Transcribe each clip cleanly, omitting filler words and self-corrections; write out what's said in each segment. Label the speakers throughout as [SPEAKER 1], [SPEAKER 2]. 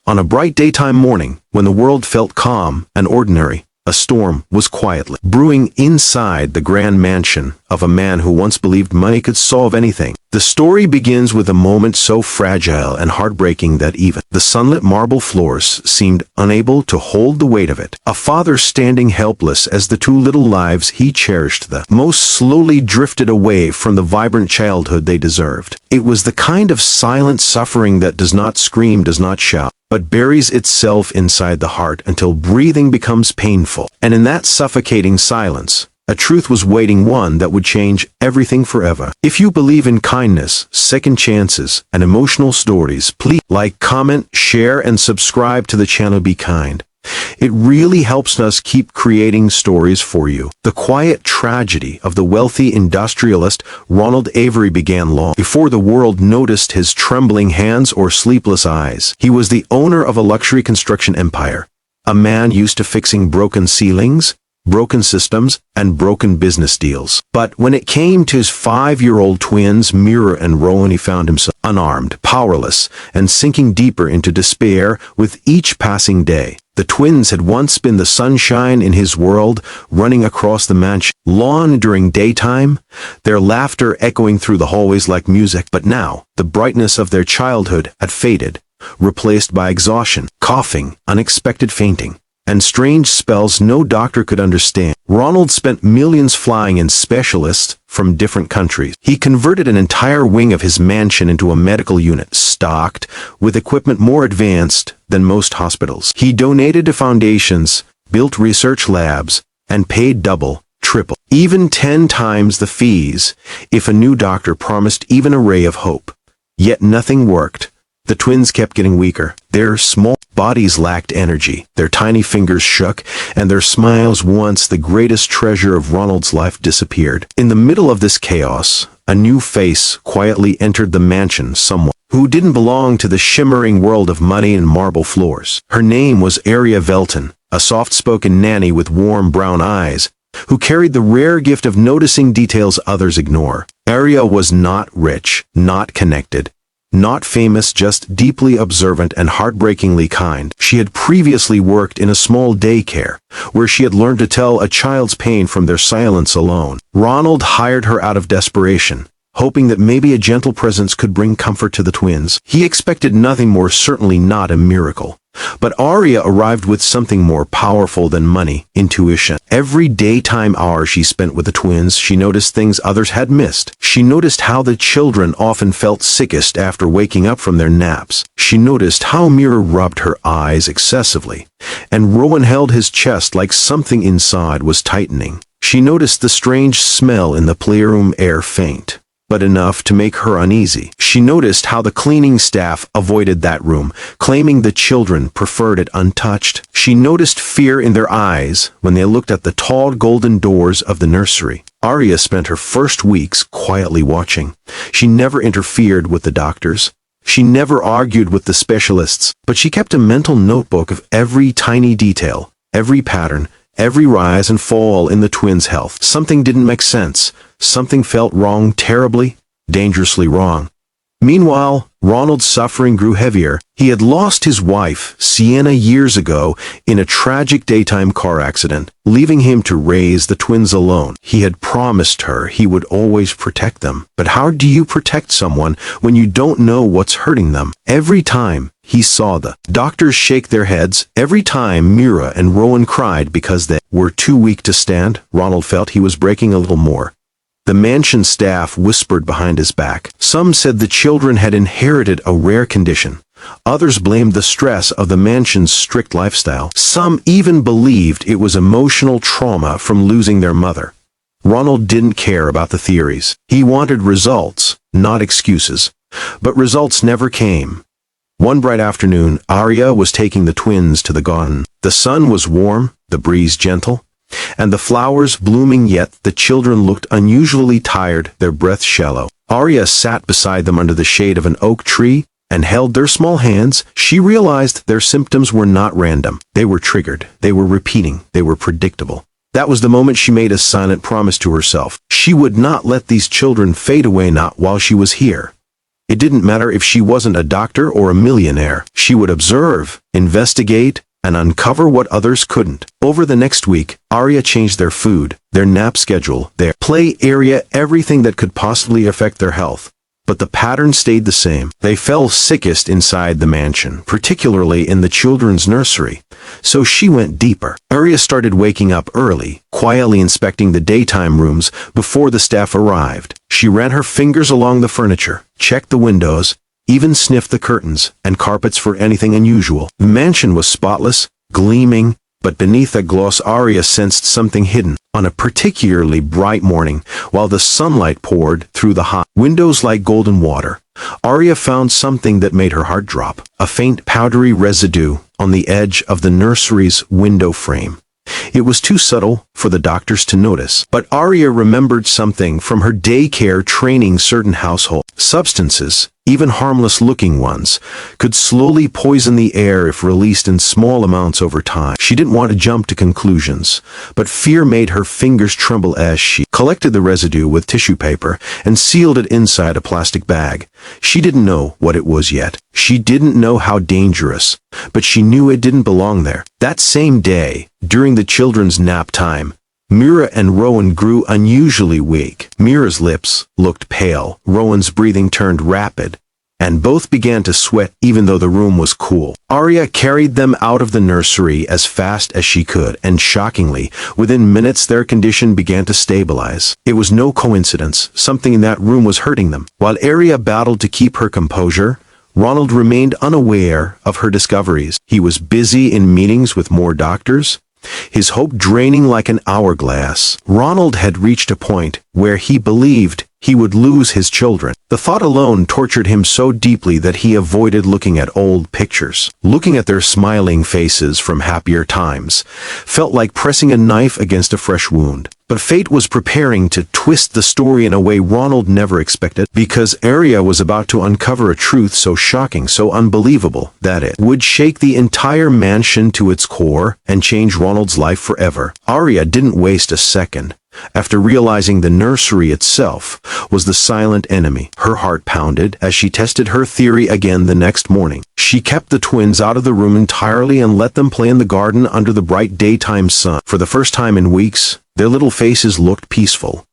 [SPEAKER 1] On a bright daytime morning, when the world felt calm and ordinary, a storm was quietly brewing inside the grand mansion of a man who once believed money could solve anything. The story begins with a moment so fragile and heartbreaking that even the sunlit marble floors seemed unable to hold the weight of it. A father standing helpless as the two little lives he cherished the most slowly drifted away from the vibrant childhood they deserved. It was the kind of silent suffering that does not scream, does not shout, but buries itself inside the heart until breathing becomes painful. And in that suffocating silence, a truth was waiting, one that would change everything forever. If you believe in kindness, second chances, and emotional stories, please like, comment, share, and subscribe to the channel. Be kind. It really helps us keep creating stories for you. The quiet tragedy of the wealthy industrialist Ronald Avery began long before the world noticed his trembling hands or sleepless eyes. He was the owner of a luxury construction empire, a man used to fixing broken ceilings, broken systems, and broken business deals. But when it came to his 5-year-old twins, Mira and Rowan, he found himself unarmed, powerless, and sinking deeper into despair with each passing day. The twins had once been the sunshine in his world, running across the mansion lawn during daytime, their laughter echoing through the hallways like music. But now, the brightness of their childhood had faded, replaced by exhaustion, coughing, unexpected fainting, and strange spells no doctor could understand. Ronald spent millions flying in specialists from different countries. He converted an entire wing of his mansion into a medical unit, stocked with equipment more advanced than most hospitals. He donated to foundations, built research labs, and paid double, triple, even 10 times the fees if a new doctor promised even a ray of hope. Yet nothing worked. The twins kept getting weaker. Their small bodies lacked energy, their tiny fingers shook, and their smiles, once the greatest treasure of Ronald's life, disappeared. In the middle of this chaos, a new face quietly entered the mansion, someone who didn't belong to the shimmering world of money and marble floors. Her name was Aria Velton, a soft-spoken nanny with warm brown eyes, who carried the rare gift of noticing details others ignore. Aria was not rich, not connected, not famous, just deeply observant and heartbreakingly kind. She had previously worked in a small daycare, where she had learned to tell a child's pain from their silence alone. Ronald hired her out of desperation, hoping that maybe a gentle presence could bring comfort to the twins. He expected nothing more, certainly not a miracle. But Aria arrived with something more powerful than money: intuition. Every daytime hour she spent with the twins, she noticed things others had missed. She noticed how the children often felt sickest after waking up from their naps. She noticed how Mira rubbed her eyes excessively, and Rowan held his chest like something inside was tightening. She noticed the strange smell in the playroom air, faint, but enough to make her uneasy. She noticed how the cleaning staff avoided that room, claiming the children preferred it untouched. She noticed fear in their eyes when they looked at the tall golden doors of the nursery. Aria spent her first weeks quietly watching. She never interfered with the doctors. She never argued with the specialists, but she kept a mental notebook of every tiny detail, every pattern, every rise and fall in the twins' health. Something didn't make sense. Something felt wrong, terribly, dangerously wrong. Meanwhile, Ronald's suffering grew heavier. He had lost his wife, Sienna, years ago in a tragic daytime car accident, leaving him to raise the twins alone. He had promised her he would always protect them. But how do you protect someone when you don't know what's hurting them? Every time he saw the doctors shake their heads, every time Mira and Rowan cried because they were too weak to stand, Ronald felt he was breaking a little more. The mansion staff whispered behind his back. Some said the children had inherited a rare condition. Others blamed the stress of the mansion's strict lifestyle. Some even believed it was emotional trauma from losing their mother. Ronald didn't care about the theories. He wanted results, not excuses. But results never came. One bright afternoon, Aria was taking the twins to the garden. The sun was warm, the breeze gentle, and the flowers blooming, yet the children looked unusually tired, their breath shallow. Aria sat beside them under the shade of an oak tree and held their small hands. She realized their symptoms were not random. They were triggered. They were repeating. They were predictable. That was the moment she made a silent promise to herself. She would not let these children fade away, not while she was here. It didn't matter if she wasn't a doctor or a millionaire. She would observe, investigate, and uncover what others couldn't. Over the next week, Arya changed their food, their nap schedule, their play area, everything that could possibly affect their health. But the pattern stayed the same. They fell sickest inside the mansion, particularly in the children's nursery. So she went deeper. Arya started waking up early, quietly inspecting the daytime rooms before the staff arrived. She ran her fingers along the furniture, checked the windows, even sniffed the curtains and carpets for anything unusual. The mansion was spotless, gleaming, but beneath that gloss Arya sensed something hidden. On a particularly bright morning, while the sunlight poured through the hot windows like golden water, Arya found something that made her heart drop. A faint powdery residue on the edge of the nursery's window frame. It was too subtle for the doctors to notice, but Arya remembered something from her daycare training. Certain household substances, even harmless-looking ones, could slowly poison the air if released in small amounts over time. She didn't want to jump to conclusions, but fear made her fingers tremble as she collected the residue with tissue paper and sealed it inside a plastic bag. She didn't know what it was yet. She didn't know how dangerous, but she knew it didn't belong there. That same day, during the children's nap time, Mira and Rowan grew unusually weak. Mira's lips looked pale, Rowan's breathing turned rapid, and both began to sweat even though the room was cool. Arya carried them out of the nursery as fast as she could, and shockingly, within minutes their condition began to stabilize. It was no coincidence. Something in that room was hurting them. While Arya battled to keep her composure, Ronald remained unaware of her discoveries. He was busy in meetings with more doctors, his hope draining like an hourglass. Ronald had reached a point where he believed he would lose his children. The thought alone tortured him so deeply that he avoided looking at old pictures. Looking at their smiling faces from happier times felt like pressing a knife against a fresh wound. But fate was preparing to twist the story in a way Ronald never expected, because Arya was about to uncover a truth so shocking, so unbelievable, that it would shake the entire mansion to its core and change Ronald's life forever. Arya didn't waste a second. After realizing the nursery itself was the silent enemy, her heart pounded as she tested her theory again the next morning. She kept the twins out of the room entirely and let them play in the garden under the bright daytime sun. For the first time in weeks, their little faces looked peaceful.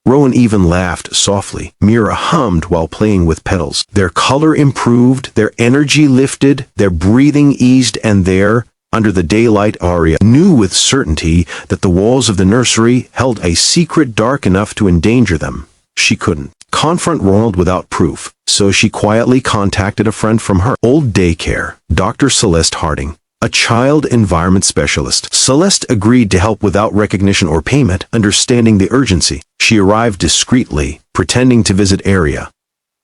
[SPEAKER 1] Rowan even laughed softly. Mira hummed while playing with petals. Their color improved, their energy lifted, their breathing eased, and there, under the daylight, Arya knew with certainty that the walls of the nursery held a secret dark enough to endanger them. She couldn't confront Ronald without proof, so she quietly contacted a friend from her old daycare, Dr. Celeste Harding, a child environment specialist. Celeste agreed to help without recognition or payment, understanding the urgency. She arrived discreetly, pretending to visit Arya.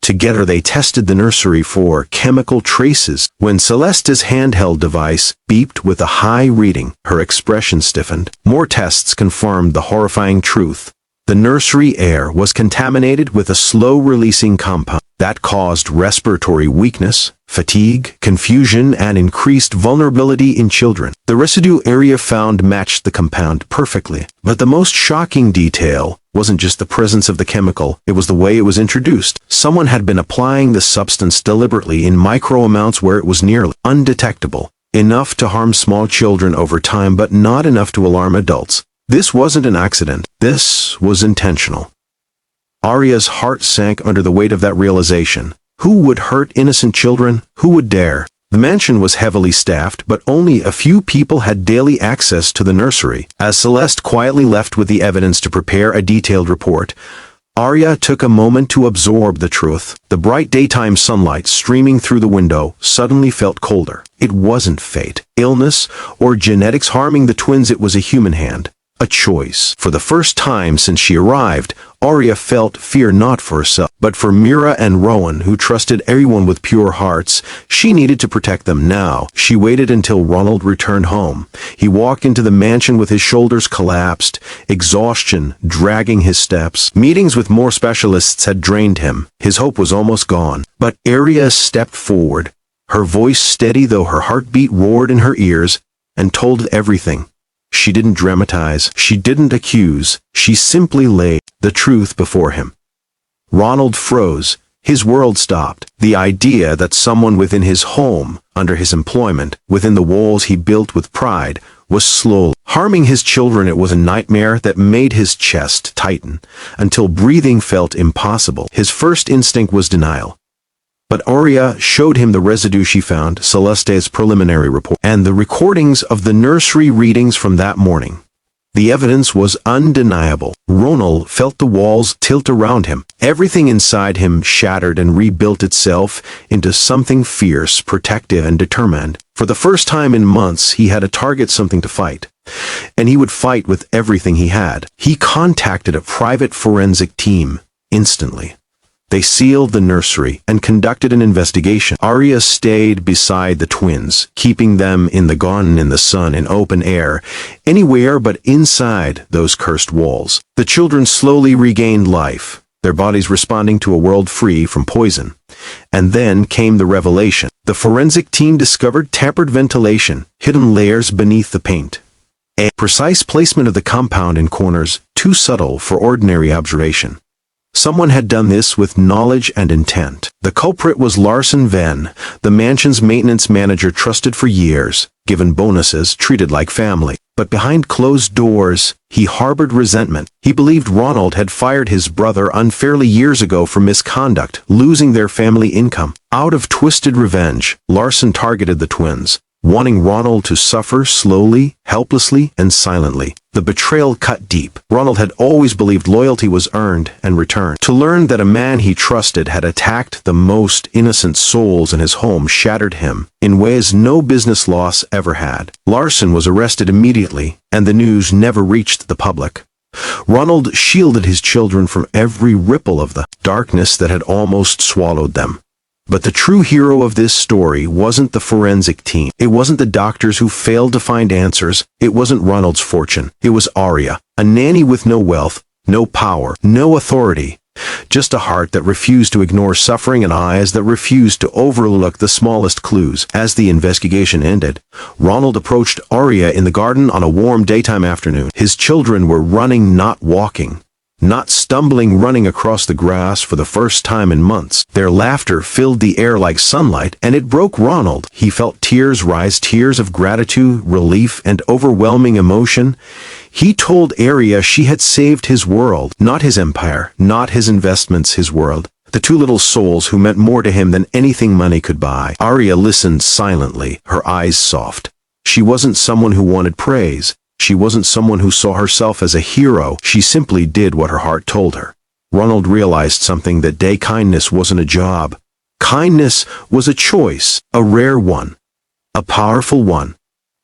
[SPEAKER 1] Together they tested the nursery for chemical traces. When Celeste's handheld device beeped with a high reading, her expression stiffened. More tests confirmed the horrifying truth. The nursery air was contaminated with a slow-releasing compound that caused respiratory weakness, fatigue, confusion, and increased vulnerability in children. The residue Arya found matched the compound perfectly. But the most shocking detail wasn't just the presence of the chemical, it was the way it was introduced. Someone had been applying the substance deliberately in micro amounts where it was nearly undetectable, enough to harm small children over time but not enough to alarm adults. This wasn't an accident. This was intentional. Arya's heart sank under the weight of that realization. Who would hurt innocent children? Who would dare? The mansion was heavily staffed, but only a few people had daily access to the nursery. As Celeste quietly left with the evidence to prepare a detailed report, Arya took a moment to absorb the truth. The bright daytime sunlight streaming through the window suddenly felt colder. It wasn't fate, illness, or genetics harming the twins. It was a human hand. A choice. For the first time since she arrived, Arya felt fear not for herself, but for Mira and Rowan, who trusted everyone with pure hearts. She needed to protect them now. She waited until Ronald returned home. He walked into the mansion with his shoulders collapsed, exhaustion dragging his steps. Meetings with more specialists had drained him. His hope was almost gone. But Arya stepped forward, her voice steady though her heartbeat roared in her ears, and told everything. She didn't dramatize, she didn't accuse, she simply laid the truth before him. Ronald froze, his world stopped. The idea that someone within his home, under his employment, within the walls he built with pride, was slowly harming his children. It was a nightmare that made his chest tighten until breathing felt impossible. His first instinct was denial. But Arya showed him the residue she found, Celeste's preliminary report, and the recordings of the nursery readings from that morning. The evidence was undeniable. Ronald felt the walls tilt around him. Everything inside him shattered and rebuilt itself into something fierce, protective, and determined. For the first time in months, he had a target, something to fight. And he would fight with everything he had. He contacted a private forensic team instantly. They sealed the nursery and conducted an investigation. Arya stayed beside the twins, keeping them in the garden, in the sun, in open air, anywhere but inside those cursed walls. The children slowly regained life, their bodies responding to a world free from poison. And then came the revelation. The forensic team discovered tampered ventilation, hidden layers beneath the paint. A precise placement of the compound in corners, too subtle for ordinary observation. Someone had done this with knowledge and intent. The culprit was Larson Venn, the mansion's maintenance manager, trusted for years, given bonuses, treated like family. But behind closed doors, he harbored resentment. He believed Ronald had fired his brother unfairly years ago for misconduct, losing their family income. Out of twisted revenge, Larson targeted the twins, wanting Ronald to suffer slowly, helplessly, and silently. The betrayal cut deep. Ronald had always believed loyalty was earned and returned. To learn that a man he trusted had attacked the most innocent souls in his home shattered him in ways no business loss ever had. Larson was arrested immediately, and the news never reached the public. Ronald shielded his children from every ripple of the darkness that had almost swallowed them. But the true hero of this story wasn't the forensic team. It wasn't the doctors who failed to find answers. It wasn't Ronald's fortune. It was Arya, a nanny with no wealth, no power, no authority. Just a heart that refused to ignore suffering and eyes that refused to overlook the smallest clues. As the investigation ended, Ronald approached Arya in the garden on a warm daytime afternoon. His children were running, not walking. Not stumbling, running across the grass for the first time in months. Their laughter filled the air like sunlight, and it broke Ronald. He felt tears rise, tears of gratitude, relief, and overwhelming emotion. He told Arya she had saved his world, not his empire, not his investments, his world. The two little souls who meant more to him than anything money could buy. Arya listened silently, her eyes soft. She wasn't someone who wanted praise. She wasn't someone who saw herself as a hero. She simply did what her heart told her. Ronald realized something that day. Kindness wasn't a job. Kindness was a choice, a rare one, a powerful one.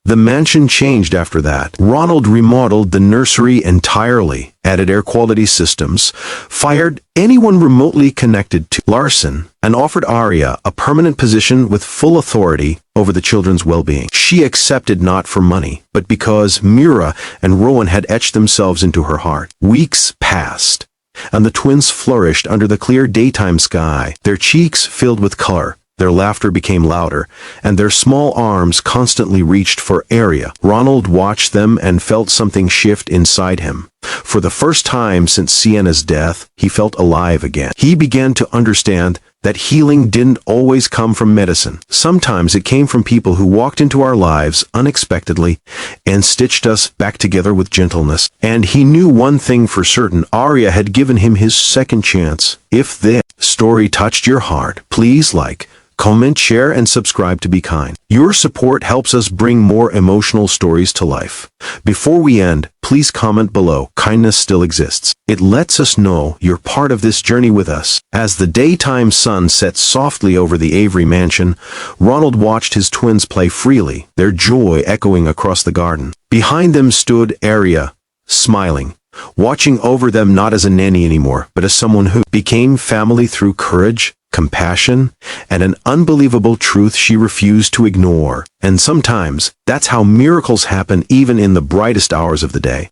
[SPEAKER 1] The mansion changed after that. Ronald remodeled the nursery entirely, added air quality systems, fired anyone remotely connected to Larson, and offered Arya a permanent position with full authority over the children's well-being. She accepted not for money, but because Mira and Rowan had etched themselves into her heart. Weeks passed, and the twins flourished under the clear daytime sky, their cheeks filled with color. Their laughter became louder, and their small arms constantly reached for Arya. Ronald watched them and felt something shift inside him. For the first time since Sienna's death, he felt alive again. He began to understand that healing didn't always come from medicine. Sometimes it came from people who walked into our lives unexpectedly and stitched us back together with gentleness. And he knew one thing for certain: Arya had given him his second chance. If this story touched your heart, please like, comment, share, and subscribe to Be Kind. Your support helps us bring more emotional stories to life. Before we end, please comment below. Kindness still exists. It lets us know you're part of this journey with us. As the daytime sun set softly over the Avery mansion, Ronald watched his twins play freely, their joy echoing across the garden. Behind them stood Arya, smiling, watching over them not as a nanny anymore, but as someone who became family through courage, compassion, and an unbelievable truth she refused to ignore. And sometimes, that's how miracles happen even in the brightest hours of the day.